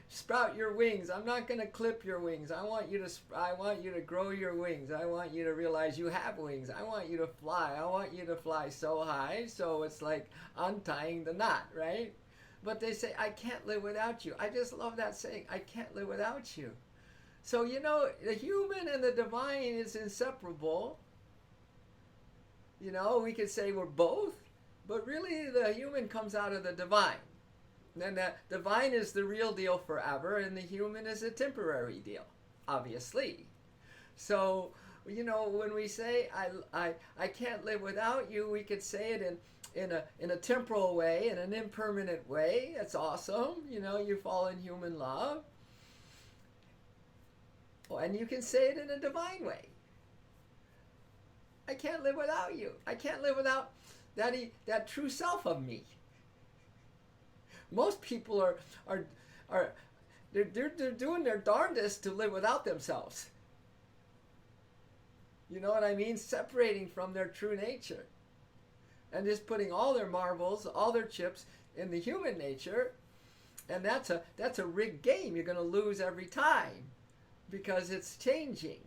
sprout your wings. I'm not going to clip your wings. I want you to grow your wings. I want you to realize you have wings. I want you to fly. I want you to fly so high so it's like untying the knot, right? But they say I can't live without you. I just love that saying. I can't live without you. So the human and the divine is inseparable. We could say we're both, but really the human comes out of the divine. And the divine is the real deal forever, and the human is a temporary deal, obviously. So, when we say I can't live without you, we could say it in a temporal way, in an impermanent way. That's awesome. You fall in human love. And you can say it in a divine way. I can't live without you. I can't live without that true self of me. Most people are they're doing their darndest to live without themselves. You know what I mean? Separating from their true nature. And just putting all their marbles, all their chips in the human nature. And that's a rigged game. You're going to lose every time because it's changing.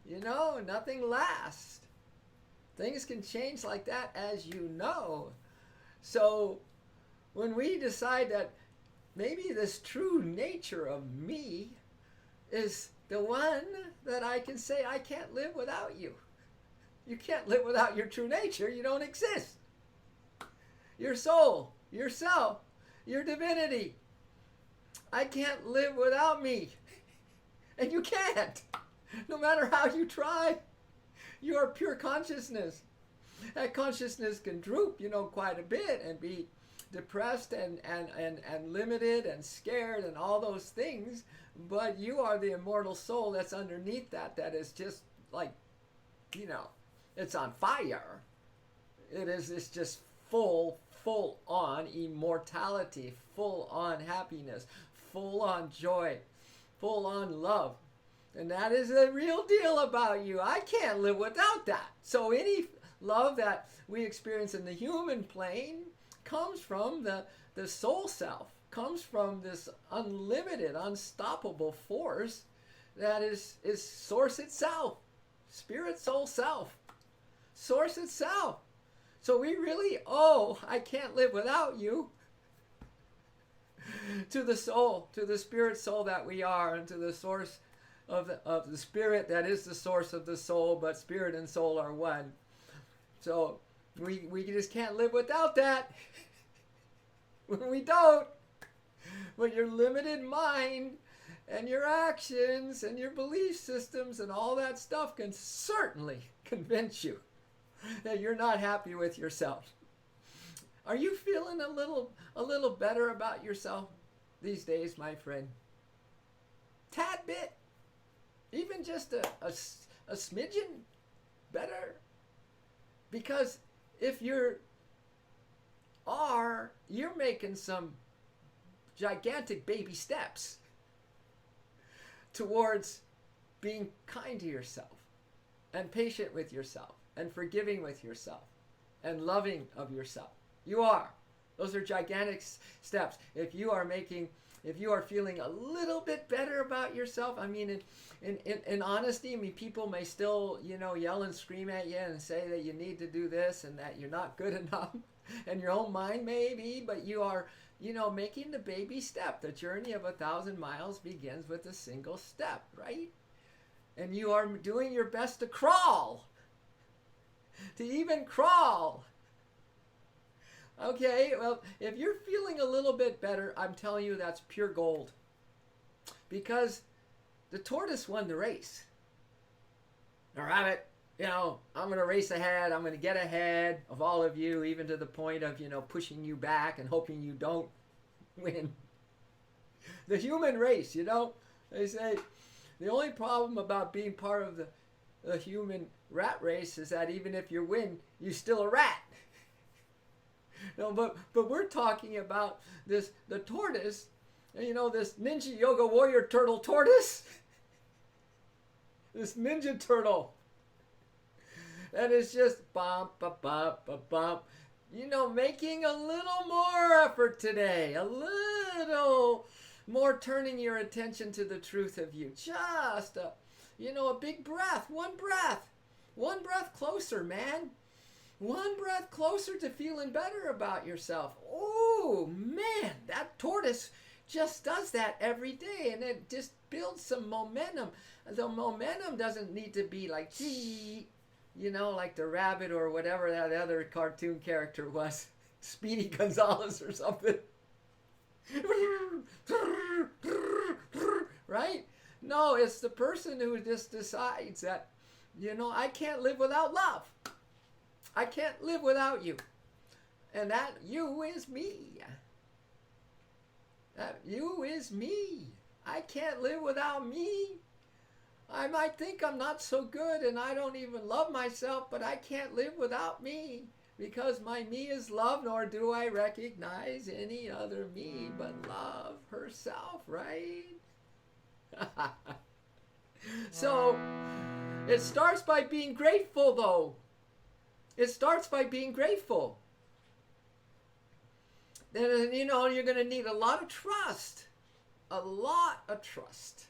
Nothing lasts. Things can change like that, as you know. So when we decide that maybe this true nature of me is the one that I can say I can't live without you. You can't live without your true nature. You don't exist. Your soul, yourself, your divinity. I can't live without me. And you can't. No matter how you try. You are pure consciousness. That consciousness can droop, quite a bit and be depressed and limited and scared and all those things. But you are the immortal soul that's underneath that is just like, it's on fire. It's just full on immortality, full on happiness, full on joy, full on love. And that is the real deal about you. I can't live without that. So any love that we experience in the human plane comes from the soul self, comes from this unlimited, unstoppable force that is source itself, spirit, soul, self, source itself. So we really owe, I can't live without you, to the soul, to the spirit soul that we are, and to the source of the spirit that is the source of the soul, but spirit and soul are one. So we just can't live without that. We don't. But your limited mind and your actions and your belief systems and all that stuff can certainly convince you that you're not happy with yourself. Are you feeling a little better about yourself these days, my friend? Tad bit? Even just a smidgen better? Because if you're making some gigantic baby steps towards being kind to yourself and patient with yourself and forgiving with yourself and loving of yourself. You are. Those are gigantic steps. If you are feeling a little bit better about yourself, I mean, in honesty, I mean, people may still, yell and scream at you and say that you need to do this and that you're not good enough, and your own mind maybe, but you are, making the baby step. The journey of 1,000 miles begins with a single step, right? And you are doing your best to crawl, to even crawl. Okay, well, if you're feeling a little bit better, I'm telling you that's pure gold. Because the tortoise won the race. The rabbit, I'm going to race ahead. I'm going to get ahead of all of you, even to the point of, pushing you back and hoping you don't win. The human race, they say the only problem about being part of the human rat race is that even if you win, you're still a rat. No, but we're talking about the tortoise, this ninja yoga warrior turtle tortoise, this ninja turtle, and it's just bump, bump, bump, bump, bump, making a little more effort today, a little More turning your attention to the truth of you. Just a big breath. One breath. One breath closer, man. One breath closer to feeling better about yourself. Oh, man, that tortoise just does that every day, and it just builds some momentum. The momentum doesn't need to be like, like the rabbit or whatever that other cartoon character was, Speedy Gonzales or something. Right? No, it's the person who just decides that, I can't live without love. I can't live without you. And that you is me. That you is me. I can't live without me. I might think I'm not so good and I don't even love myself, but I can't live without me, because my me is love, nor do I recognize any other me but love herself, right? So it starts by being grateful, though. It starts by being grateful. Then, you're going to need a lot of trust. A lot of trust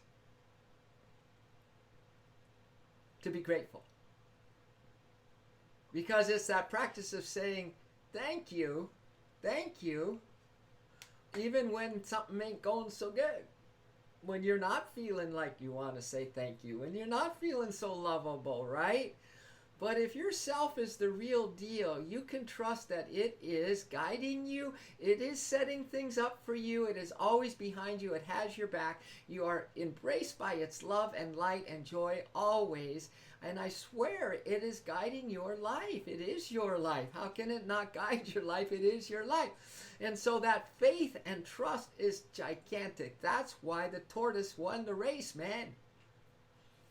to be grateful. Because it's that practice of saying thank you, even when something ain't going so good. When you're not feeling like you want to say thank you, when you're not feeling so lovable, right? But if yourself is the real deal, you can trust that it is guiding you. It is setting things up for you. It is always behind you. It has your back. You are embraced by its love and light and joy always. And I swear it is guiding your life. It is your life. How can it not guide your life? It is your life. And so that faith and trust is gigantic. That's why the tortoise won the race, man.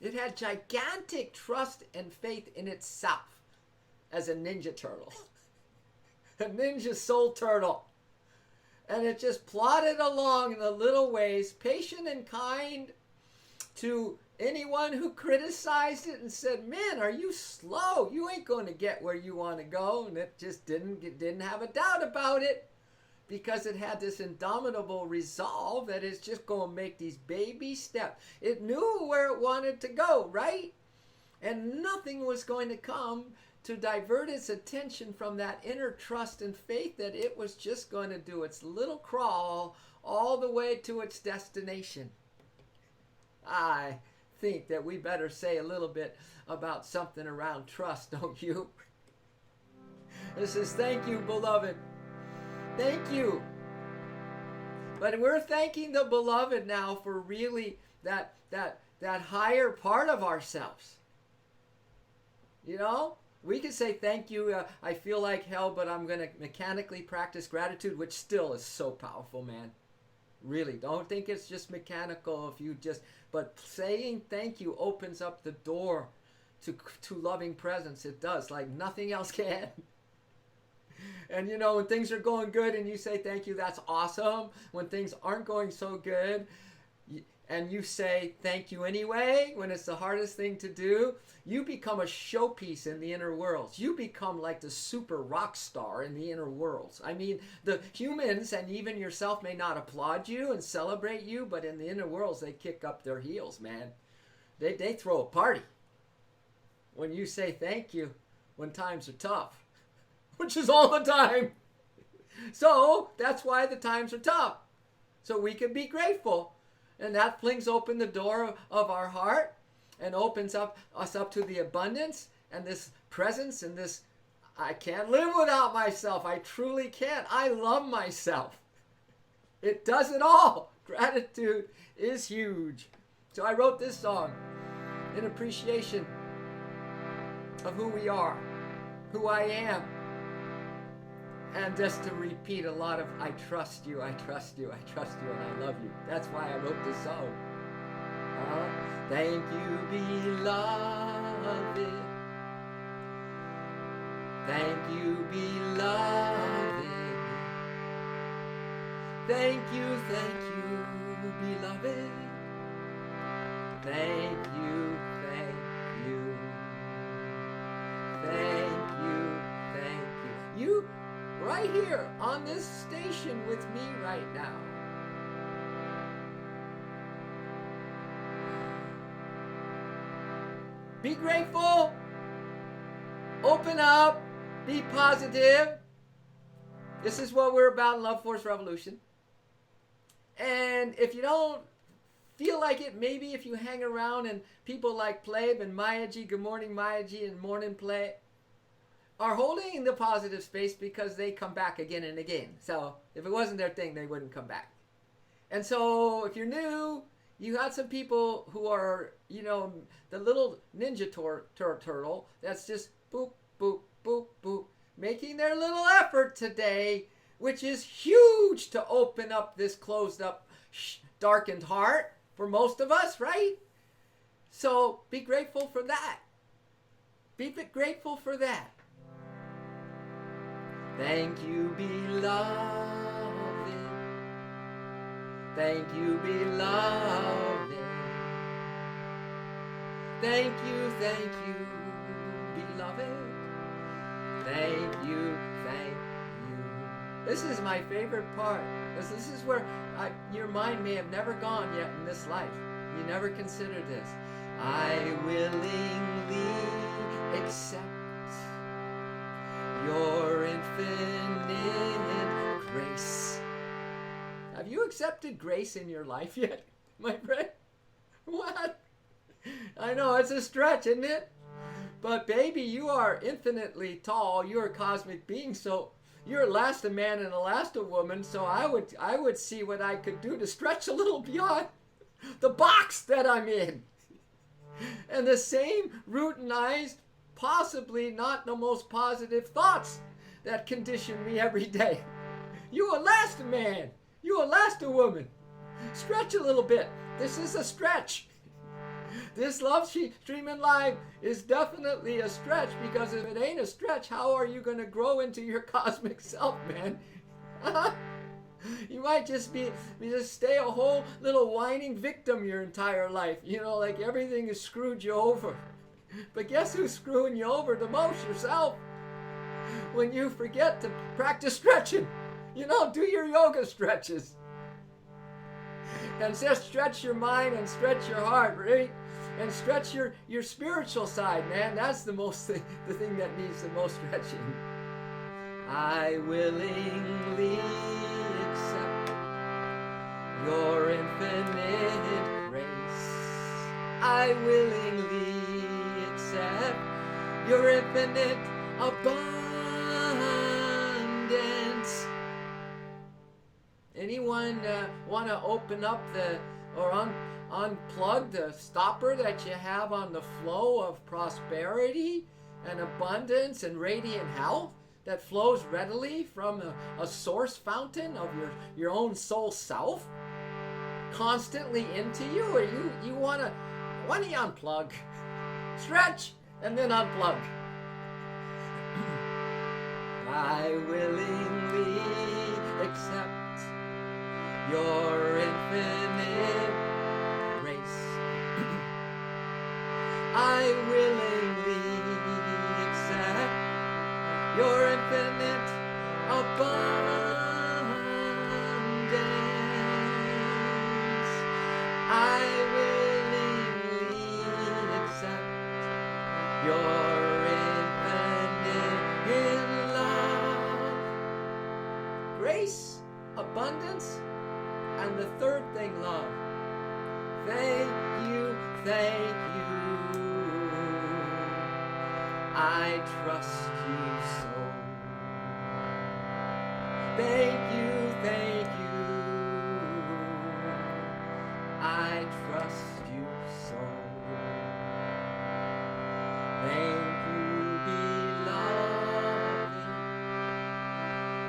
It had gigantic trust and faith in itself as a ninja turtle. A ninja soul turtle. And it just plodded along in the little ways, patient and kind to anyone who criticized it and said, man, are you slow? You ain't going to get where you want to go. And it just didn't have a doubt about it. Because it had this indomitable resolve that it's just going to make these baby steps. It knew where it wanted to go, right? And nothing was going to come to divert its attention from that inner trust and faith that it was just going to do its little crawl all the way to its destination. I think that we better say a little bit about something around trust, don't you? It says, thank you, beloved. Thank you. But we're thanking the beloved now for really that higher part of ourselves. We can say thank you. I feel like hell, but I'm going to mechanically practice gratitude, which still is so powerful, man. Really, don't think it's just mechanical but saying thank you opens up the door to loving presence. It does, like nothing else can. And when things are going good and you say thank you, that's awesome. When things aren't going so good and you say thank you anyway, when it's the hardest thing to do, you become a showpiece in the inner worlds. You become like the super rock star in the inner worlds. I mean, the humans and even yourself may not applaud you and celebrate you, but in the inner worlds, they kick up their heels, man. They throw a party when you say thank you when times are tough. Which is all the time. So that's why the times are tough. So we can be grateful. And that flings open the door of our heart and opens us up to the abundance and this presence and this, I can't live without myself. I truly can't. I love myself. It does it all. Gratitude is huge. So I wrote this song in appreciation of who we are, who I am. And just to repeat a lot of, I trust you, I trust you, I trust you, and I love you. That's why I wrote this song. Thank you, beloved. Thank you, beloved. Thank you, beloved. Thank you, thank you. Thank you, thank you. You right here on this station with me right now. Be grateful. Open up. Be positive. This is what we're about in Love Force Revolution. And if you don't feel like it, maybe if you hang around and people like Plebe and Mayaji, good morning Mayaji and morning Play, are holding the positive space because they come back again and again. So if it wasn't their thing, they wouldn't come back. And so if you're new, you got some people who are, you know, the little ninja turtle that's just boop, boop, boop, boop, making their little effort today, which is huge to open up this closed up, darkened heart for most of us, right? So be grateful for that. Be grateful for that. Thank you, beloved. Thank you, beloved. Thank you, beloved. Thank you. This is my favorite part. This is where your mind may have never gone yet in this life. You never considered this. I willingly accept your infinite grace. Have you accepted grace in your life yet, my friend? What? I know, it's a stretch, isn't it? But baby, you are infinitely tall. You're a cosmic being, so you're last a man and a last a woman, so I would see what I could do to stretch a little beyond the box that I'm in. And the same routinized, possibly not the most positive thoughts that condition me every day. You will last a man. You will last a woman. Stretch a little bit. This is a stretch. This Love Streaming Live is definitely a stretch, because if it ain't a stretch, how are you going to grow into your cosmic self, man? You might just stay a whole little whining victim your entire life. You know, like everything has screwed you over. But guess who's screwing you over the most? Yourself. When you forget to practice stretching. You know, do your yoga stretches. And just stretch your mind and stretch your heart, right? And stretch your spiritual side, man. That's the thing that needs the most stretching. I willingly accept your infinite grace. I willingly accept your infinite abundance. Anyone want to open up or unplug the stopper that you have on the flow of prosperity and abundance and radiant health that flows readily from a source fountain of your own soul self constantly into you? Or you want to, why don't you unplug? Stretch and then unplug. I willingly accept your infinite grace. I willingly accept your infinite abundance. I willingly accept your infinite love. Grace, abundance, and the third thing, love. Thank you. I trust you so. Thank you. I trust you so. Thank you, beloved.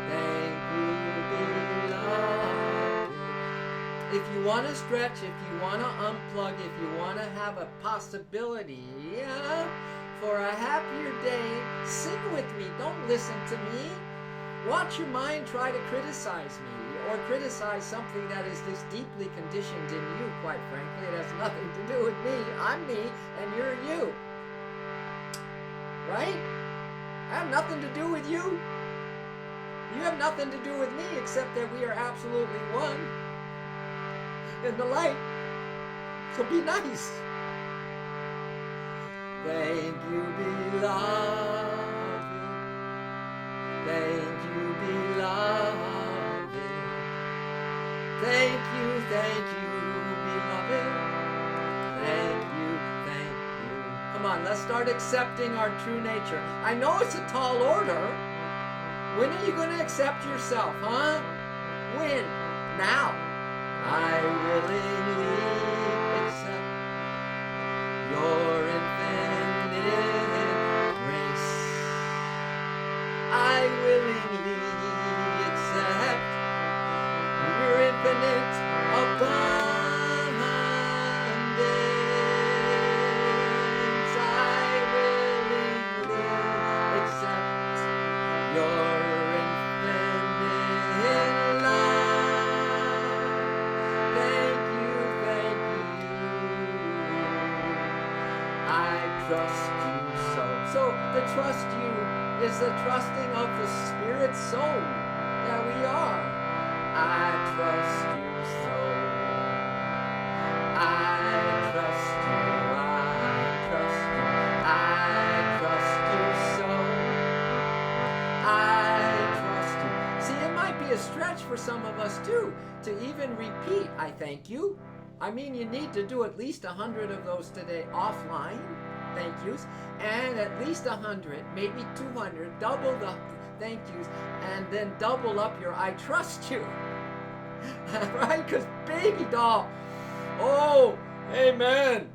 Thank you, beloved. If you want to stretch, if you want to unplug, if you want to have a possibility for a happier day, sing with me. Don't listen to me. Watch your mind try to criticize me or criticize something that is this deeply conditioned in you, quite frankly. It has nothing to do with me. I'm me and you're you. Right? I have nothing to do with you. You have nothing to do with me except that we are absolutely one in the light. So be nice. Thank you, beloved. Thank you, beloved. Thank you, beloved. Thank you. Come on, let's start accepting our true nature. I know it's a tall order. When are you going to accept yourself, huh? When? Now. I willingly accept your infinite grace. I willingly accept your infinite abundance. I willingly accept your infinite love. Thank you. I trust you so. So the trust you is the trusting of the Spirit soul that we are. I trust you so. I trust you. I trust you. I trust you so. I trust you. See, it might be a stretch for some of us too to even repeat, I thank you. I mean, you need to do at least 100 of those today offline, thank yous, and at least 100, maybe 200, double the thank yous, and then double up your I trust you. Right? Because baby doll, oh, amen.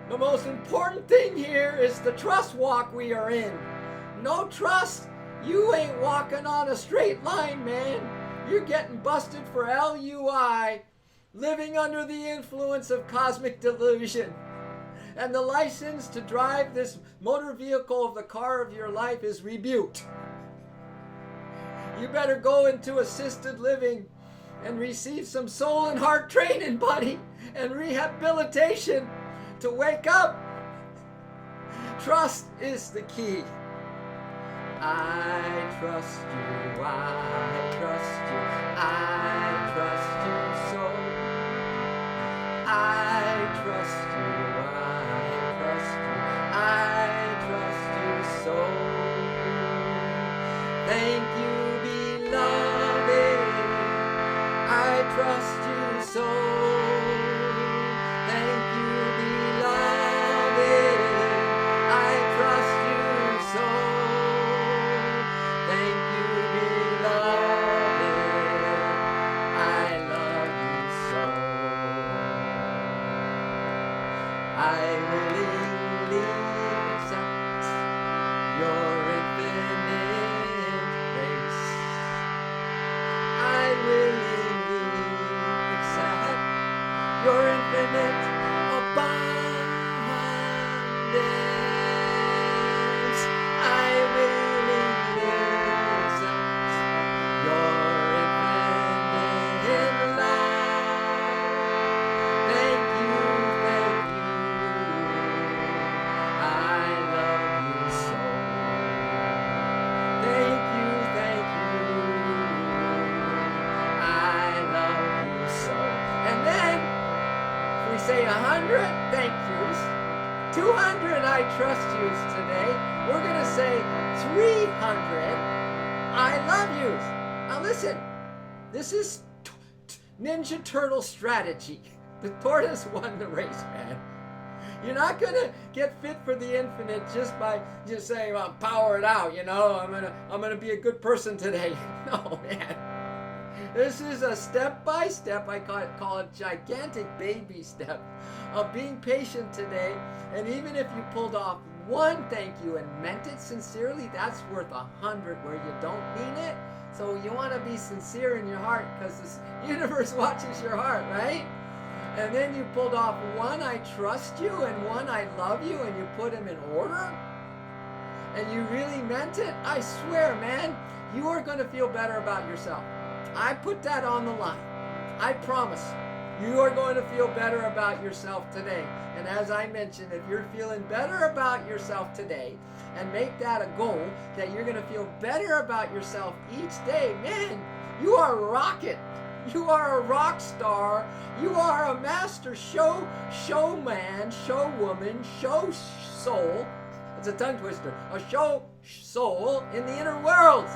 The most important thing here is the trust walk we are in. No trust, you ain't walking on a straight line, man. You're getting busted for LUI, living under the influence of cosmic delusion. And the license to drive this motor vehicle of the car of your life is rebuked. You better go into assisted living and receive some soul and heart training, buddy, and rehabilitation to wake up. Trust is the key. I trust you, I trust you, I trust you so. I trust you, I trust you so. Thank you, beloved, I trust you so. Thank you, beloved, I trust you so. Thank you, beloved, I love you so. I willingly accept your infinite grace. I willingly accept your infinite abundance. I willingly accept your infinite love. Thank you. I love you so. Thank you. I love you so. And then we say 100 thank yous, 200 I trust yous today. We're going to say 300 I love yous. Now listen, this is Ninja Turtle strategy. The tortoise won the race, man. You're not going to get fit for the infinite just by just saying, well, I'm powered out, you know, I'm going to be a good person today. No, man. This is a step-by-step, I call it gigantic baby step of being patient today. And even if you pulled off one thank you and meant it sincerely, that's worth 100 where you don't mean it. So you want to be sincere in your heart because this universe watches your heart, right? And then you pulled off one I trust you and one I love you, and you put them in order. And you really meant it. I swear, man, you are going to feel better about yourself. I put that on the line. I promise. You are going to feel better about yourself today. And as I mentioned, if you're feeling better about yourself today, and make that a goal, that you're going to feel better about yourself each day, man, you are a rocket. You are a rock star. You are a master showman, showwoman, soul. It's a tongue twister. A show soul in the inner worlds.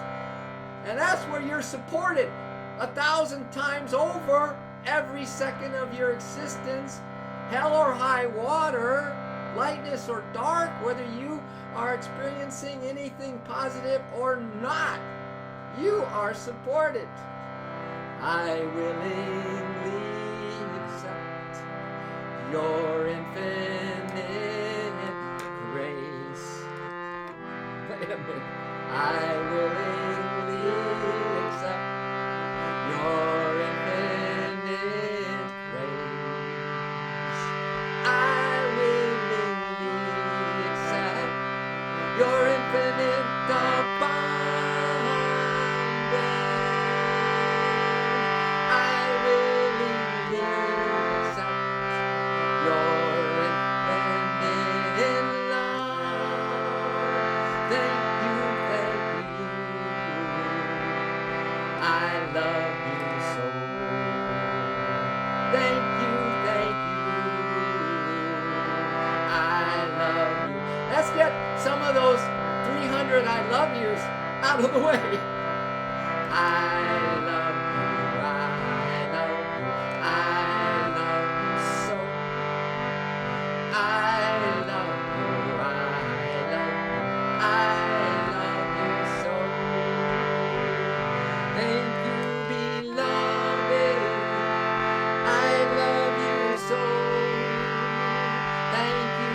And that's where you're supported 1,000 times over every second of your existence. Hell or high water, lightness or dark, whether you are experiencing anything positive or not, you are supported. I willingly accept your infinite grace. Wait a minute. I willingly accept your infinite grace. I willingly accept your infinite abundance. Some of those 300 I love yous out of the way. I love you, I love you, I love you so. I love you, I love you so. Thank you, beloved. I love you so. Thank you.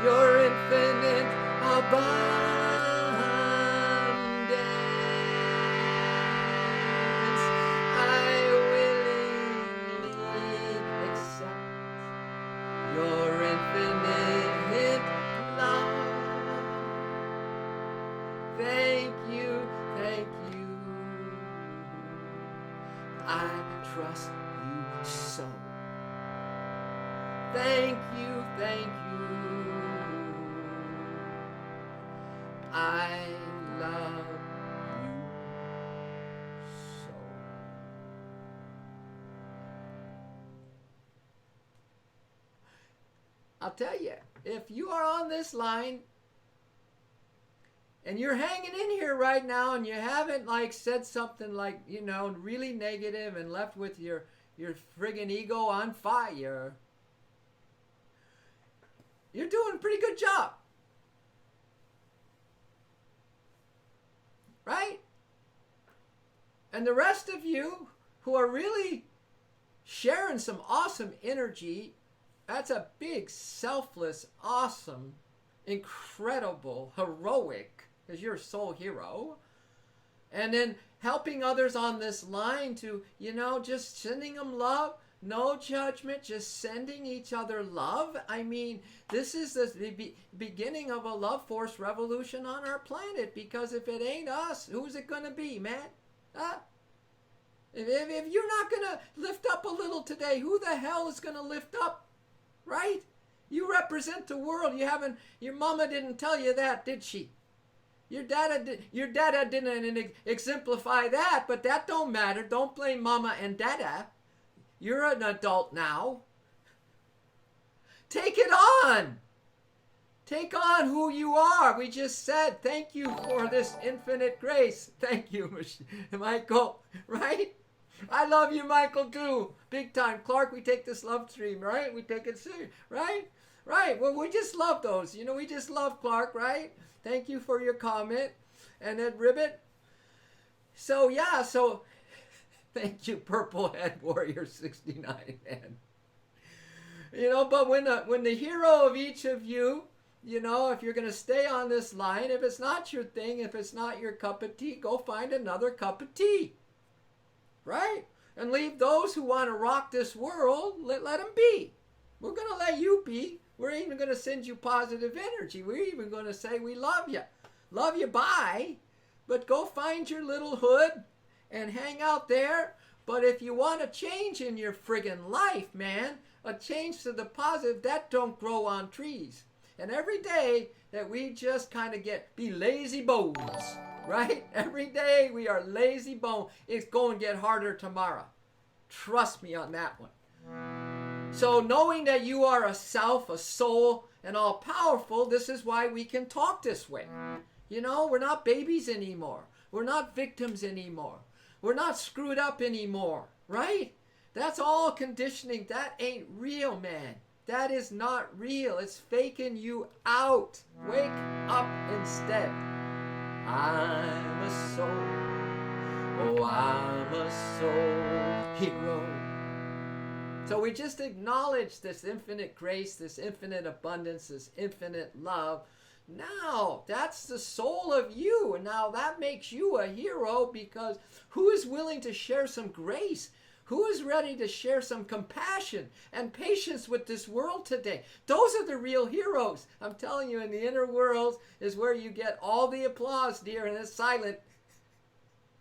Your infinite abundance. I willingly accept your infinite love. Thank you, thank you. I trust you so. Thank you, thank you. I love you so. I'll tell you, if you are on this line and you're hanging in here right now and you haven't said something really negative and left with your friggin' ego on fire, you're doing a pretty good job. Right? And the rest of you who are really sharing some awesome energy, that's a big, selfless, awesome, incredible, heroic, because you're a soul hero. And then helping others on this line to, just sending them love. No judgment, just sending each other love. I mean, this is the beginning of a love force revolution on our planet, because if it ain't us, who's it going to be, man? Huh? If you're not going to lift up a little today, who the hell is going to lift up, right? You represent the world. Your mama didn't tell you that, did she? Your dada didn't exemplify that, but that don't matter. Don't blame mama and dada. You're an adult now. Take it on. Take on who you are. We just said thank you for this infinite grace. Thank you, Michael. Right? I love you, Michael, too. Big time. Clark, we take this love stream, right? We take it serious, right? Right. Well, we just love those. We just love Clark, right? Thank you for your comment. And then Ribbit. So, yeah, thank you, Purple Head Warrior 69, man. But when the hero of each of you you know, if you're going to stay on this line, if it's not your thing, if it's not your cup of tea, go find another cup of tea. Right? And leave those who want to rock this world, let them be. We're going to let you be. We're even going to send you positive energy. We're even going to say we love you. Love you, bye. But go find your little hood and hang out there. But if you want a change in your friggin' life, man, a change to the positive, that don't grow on trees. And every day that we just kind of be lazy bones, right? Every day we are lazy bones. It's going to get harder tomorrow. Trust me on that one. So knowing that you are a self, a soul, and all powerful, this is why we can talk this way. You know, we're not babies anymore. We're not victims anymore. We're not screwed up anymore, right? That's all conditioning. That ain't real, man. That is not real. It's faking you out. Wake up instead. I'm a soul. Oh, I'm a soul hero. So we just acknowledge this infinite grace, this infinite abundance, this infinite love. Now, that's the soul of you. And now that makes you a hero, because who is willing to share some grace? Who is ready to share some compassion and patience with this world today? Those are the real heroes. I'm telling you, in the inner world is where you get all the applause, dear, and it's silent.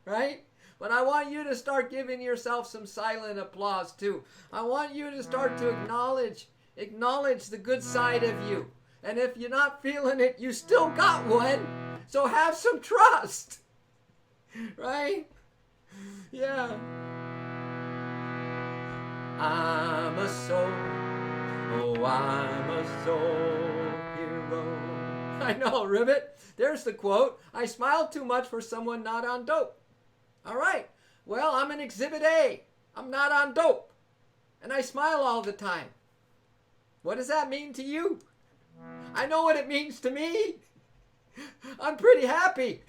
Right? But I want you to start giving yourself some silent applause too. I want you to start to acknowledge the good side of you. And if you're not feeling it, you still got one. So have some trust. Right? Yeah. I'm a soul. Oh, I'm a soul hero. I know, Ribbit. There's the quote. I smile too much for someone not on dope. All right. Well, I'm an exhibit A. I'm not on dope. And I smile all the time. What does that mean to you? I know what it means to me. I'm pretty happy.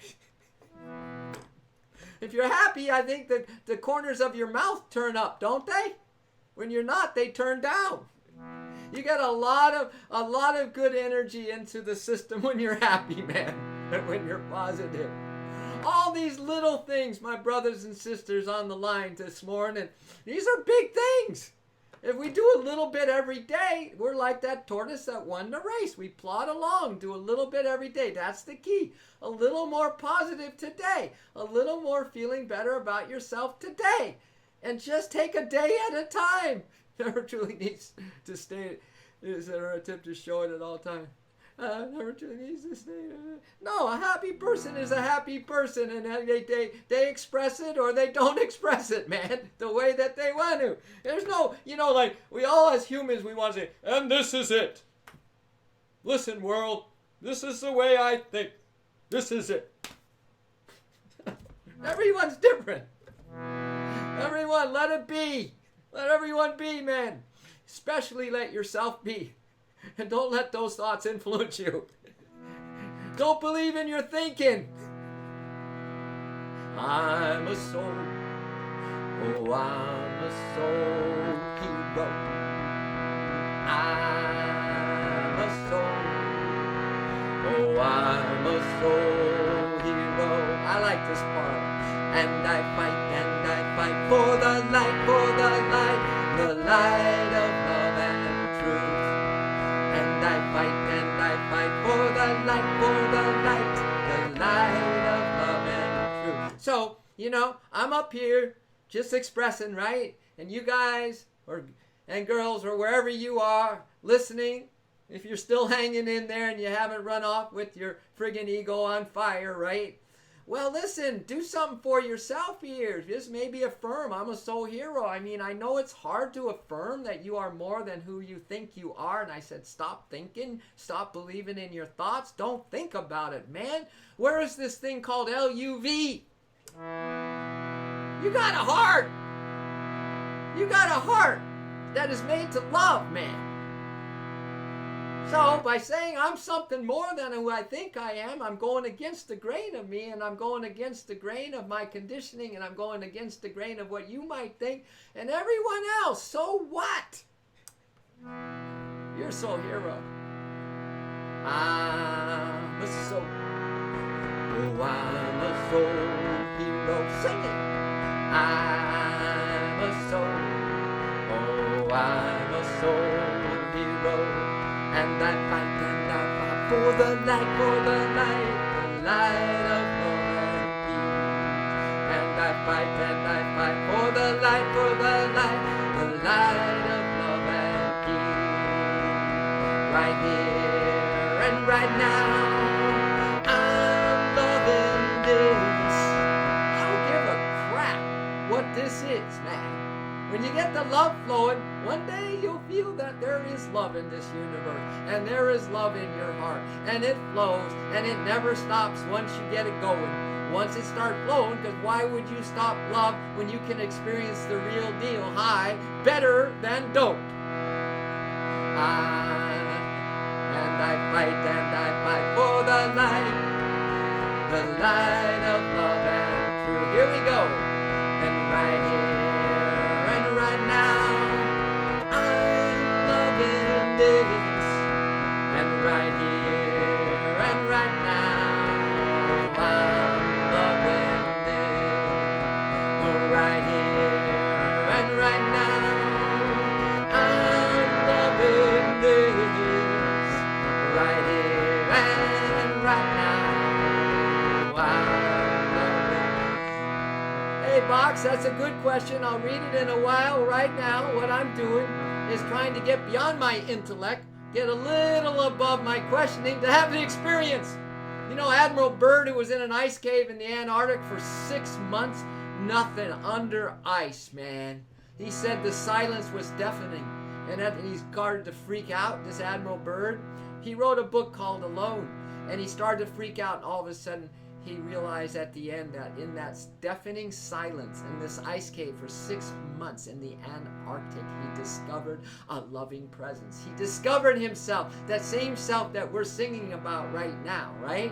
If you're happy, I think that the corners of your mouth turn up, don't they? When you're not, they turn down. You get a lot of good energy into the system when you're happy, man. And when you're positive. All these little things, my brothers and sisters on the line this morning, these are big things. If we do a little bit every day, we're like that tortoise that won the race. We plod along, do a little bit every day. That's the key. A little more positive today. A little more feeling better about yourself today. And just take a day at a time. Never truly needs to stay. Is there a tip to show it at all times? Never truly needs to stay. No, a happy person is a happy person, and they express it or they don't express it, man, the way that they want to. There's no, like we all as humans, we want to say, and this is it. Listen, world, this is the way I think. This is it. Everyone's different. Everyone, let it be. Let everyone be, man. Especially let yourself be. And don't let those thoughts influence you. Don't believe in your thinking. I'm a soul. Oh, I'm a soul hero. I'm a soul. Oh, I'm a soul hero. I like this part. And I fight for the light, the light of love and truth. And I fight for the light, the light of love and truth. So, I'm up here just expressing, right? And you guys and girls or wherever you are listening, if you're still hanging in there and you haven't run off with your friggin' ego on fire, right? Well, listen, do something for yourself here. Just maybe affirm, I'm a soul hero. I mean, I know it's hard to affirm that you are more than who you think you are. And I said, stop thinking, stop believing in your thoughts. Don't think about it, man. Where is this thing called LUV? You got a heart. You got a heart that is made to love, man. So by saying I'm something more than who I think I am, I'm going against the grain of me, and I'm going against the grain of my conditioning, and I'm going against the grain of what you might think, and everyone else. So what? You're a soul hero. I'm a soul. Oh, I'm a soul hero. Sing it. I'm a soul. Oh, I'm a soul hero. And I fight for the light, the light of love and peace. And I fight for the light, the light of love and peace. Right here and right now, I'm loving this. I don't give a crap what this is, man. When you get the love flowing, one day you'll feel that there is love in this universe, and there is love in your heart, and it flows, and it never stops once you get it going. Once it starts flowing, because why would you stop love when you can experience the real deal high better than dope? I fight for the light of love and truth. Here we go. And right here and right now, I'm loving this. And right here and right now, I'm loving this. Right here and right now, I'm loving this. Right here and right now, I'm loving. Hey, Box, that's a good question. I'll read it in a while. Right now, what I'm doing is trying to get beyond my intellect, get a little above my questioning to have the experience. You know, Admiral Byrd, who was in an ice cave in the Antarctic for 6 months, nothing under ice, man. He said the silence was deafening, and he's started to freak out, this Admiral Byrd. He wrote a book called Alone, and he started to freak out, and all of a sudden he realized at the end that in that deafening silence in this ice cave for 6 months in the Antarctic, he discovered a loving presence. He discovered himself, that same self that we're singing about right now, right?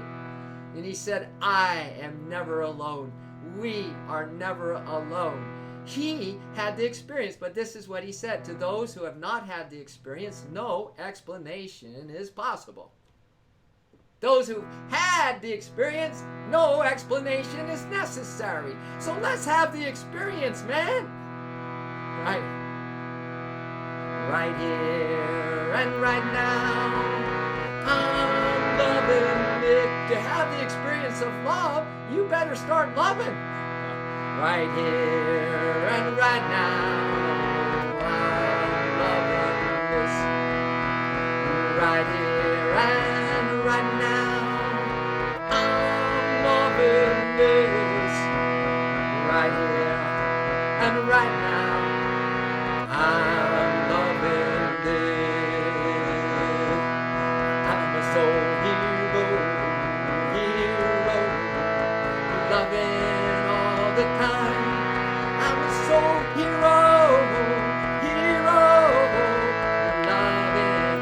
And he said, I am never alone. We are never alone. He had the experience, but this is what he said. To those who have not had the experience, no explanation is possible. Those who had the experience, no explanation is necessary. So let's have the experience, man. Right. Right here and right now, I'm loving it. To have the experience of love, you better start loving. Right here and right now, I'm loving this. Right here and right now, I'm loving this. Right here and right now, I'm loving this. I'm a soul hero, loving all the time. I'm a soul hero, loving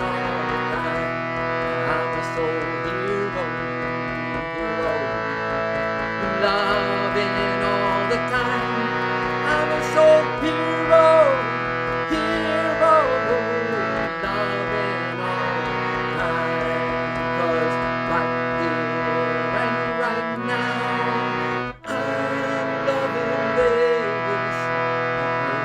all the time. I'm a soul hero, loving all the time. I'm a soul hero, loving all the time. 'Cause right here and right now, I'm loving this.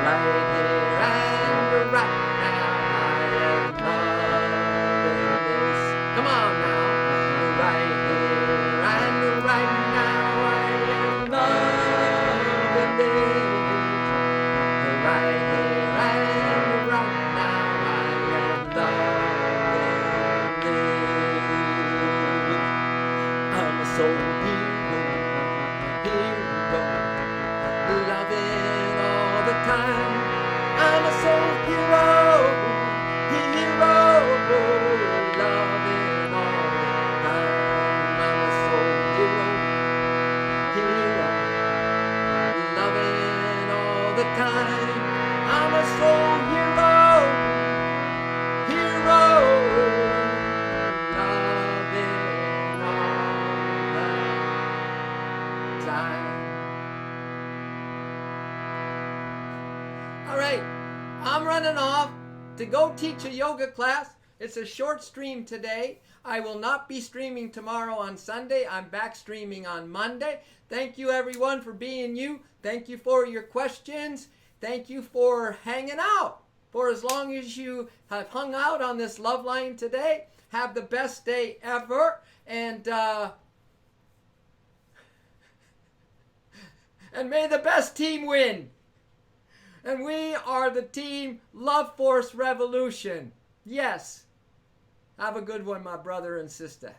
Right here and right now, I am loving this. Come on now. Right here and right now, I am loving this. Right here and right now, I am loving this. I'm a soul hero, loving all the time. I'm a soul hero, loving all the time. I'm a soul hero, loving all the time. I'm a soul hero, loving all the time. All right, I'm running off to go teach a yoga class It's a short stream today. I will not be streaming tomorrow on Sunday. I'm back streaming on Monday. Thank you, everyone, for being you. Thank you for your questions. Thank you for hanging out. For as long as you have hung out on this love line today, have the best day ever. And may the best team win. And we are the team Love Force Revolution. Yes. Have a good one, my brother and sister.